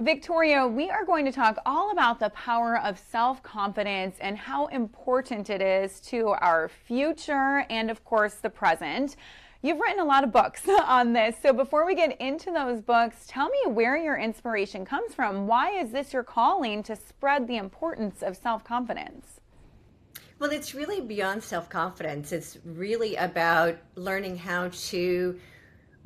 Victoria, we are going to talk all about the power of self-confidence and how important it is to our future and, of course, the present. You've written a lot of books on this. So before we get into those books, tell me where your inspiration comes from. Why is this your calling to spread the importance of self-confidence? Well, it's really beyond self-confidence. It's really about learning how to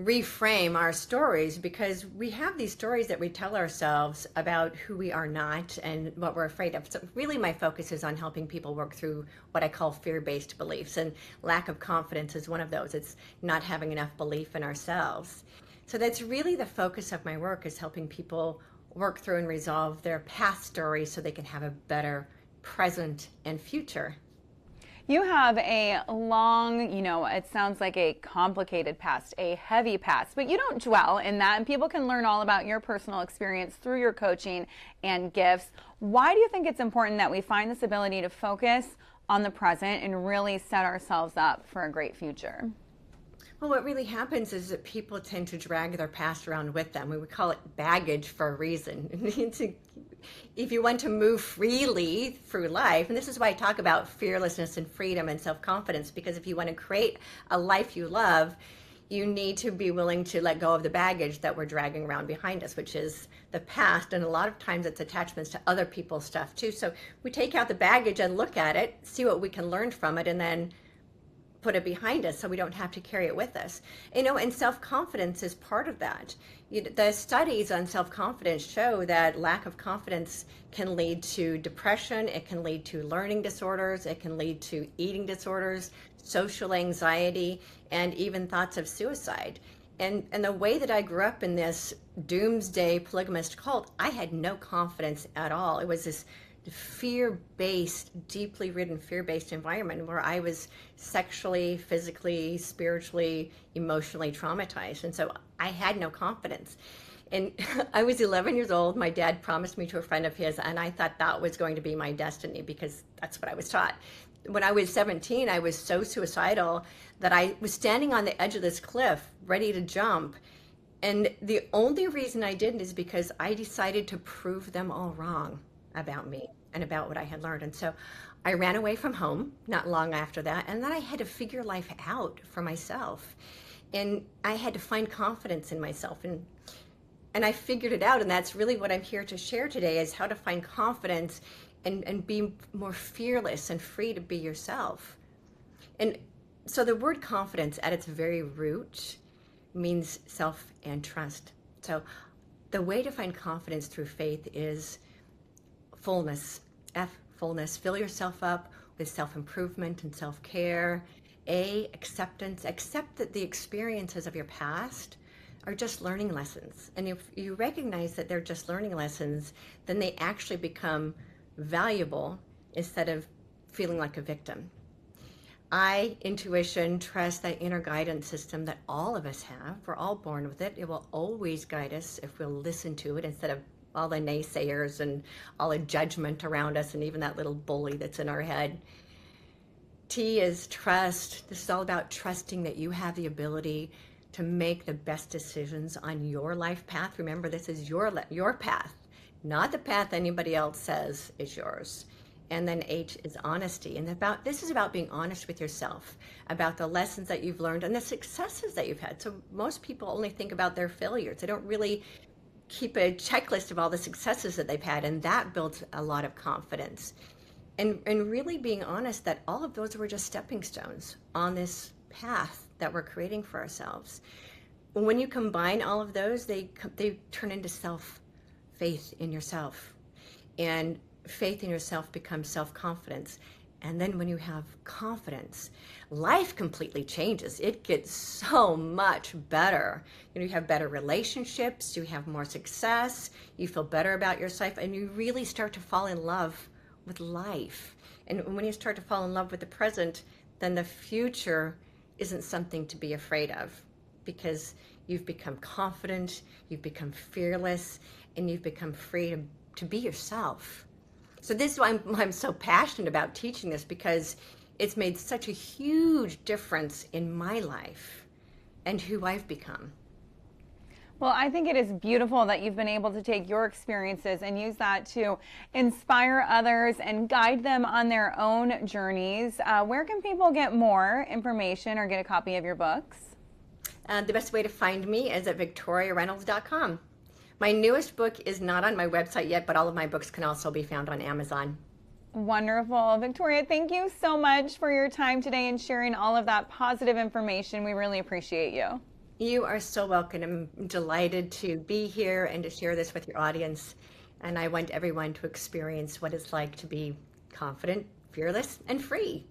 reframe our stories because we have these stories that we tell ourselves about who we are not and what we're afraid of. So really my focus is on helping people work through what I call fear-based beliefs, and lack of confidence is one of those. It's not having enough belief in ourselves. So that's really the focus of my work, is helping people work through and resolve their past stories so they can have a better present and future. You have a long, it sounds like a complicated past, a heavy past, but you don't dwell in that, and people can learn all about your personal experience through your coaching and gifts. Why do you think it's important that we find this ability to focus on the present and really set ourselves up for a great future? Well, what really happens is that people tend to drag their past around with them. We would call it baggage for a reason. If you want to move freely through life, and this is why I talk about fearlessness and freedom and self-confidence, because if you want to create a life you love, you need to be willing to let go of the baggage that we're dragging around behind us, which is the past. And a lot of times it's attachments to other people's stuff too. So we take out the baggage and look at it, see what we can learn from it, and then put it behind us so we don't have to carry it with us. And self-confidence is part of that. The studies on self-confidence show that lack of confidence can lead to depression, it can lead to learning disorders, it can lead to eating disorders, social anxiety, and even thoughts of suicide. And the way that I grew up in this doomsday polygamist cult, I had no confidence at all. It was this fear-based, deeply ridden fear-based environment where I was sexually, physically, spiritually, emotionally traumatized. And so I had no confidence. And I was 11 years old. My dad promised me to a friend of his, and I thought that was going to be my destiny because that's what I was taught. When I was 17, I was so suicidal that I was standing on the edge of this cliff, ready to jump. And the only reason I didn't is because I decided to prove them all wrong about me and about what I had learned. And so I ran away from home not long after that. And then I had to figure life out for myself. And I had to find confidence in myself. And I figured it out. And that's really what I'm here to share today, is how to find confidence and be more fearless and free to be yourself. And so the word confidence at its very root means self and trust. So the way to find confidence through faith is fullness. Fullness. Fill yourself up with self-improvement and self-care. Acceptance. Accept that the experiences of your past are just learning lessons. And if you recognize that they're just learning lessons, then they actually become valuable instead of feeling like a victim. Intuition, trust, that inner guidance system that all of us have. We're all born with it. It will always guide us if we'll listen to it instead of all the naysayers and all the judgment around us, and even that little bully that's in our head. T is trust. This is all about trusting that you have the ability to make the best decisions on your life path. Remember, this is your path, not the path anybody else says is yours. And then H is honesty. And this is about being honest with yourself, about the lessons that you've learned and the successes that you've had. So most people only think about their failures. They don't really keep a checklist of all the successes that they've had, and that builds a lot of confidence. And really being honest that all of those were just stepping stones on this path that we're creating for ourselves. When you combine all of those, they turn into faith in yourself. And faith in yourself becomes self-confidence. And then when you have confidence, life completely changes. It gets so much better. You have better relationships, you have more success, you feel better about yourself, and you really start to fall in love with life. And when you start to fall in love with the present, then the future isn't something to be afraid of, because you've become confident, you've become fearless, and you've become free to be yourself. So this is why I'm so passionate about teaching this, because it's made such a huge difference in my life and who I've become. Well, I think it is beautiful that you've been able to take your experiences and use that to inspire others and guide them on their own journeys. Where can people get more information or get a copy of your books? The best way to find me is at victoriareynolds.com. My newest book is not on my website yet, but all of my books can also be found on Amazon. Wonderful. Victoria, thank you so much for your time today and sharing all of that positive information. We really appreciate you. You are so welcome. I'm delighted to be here and to share this with your audience. And I want everyone to experience what it's like to be confident, fearless, and free.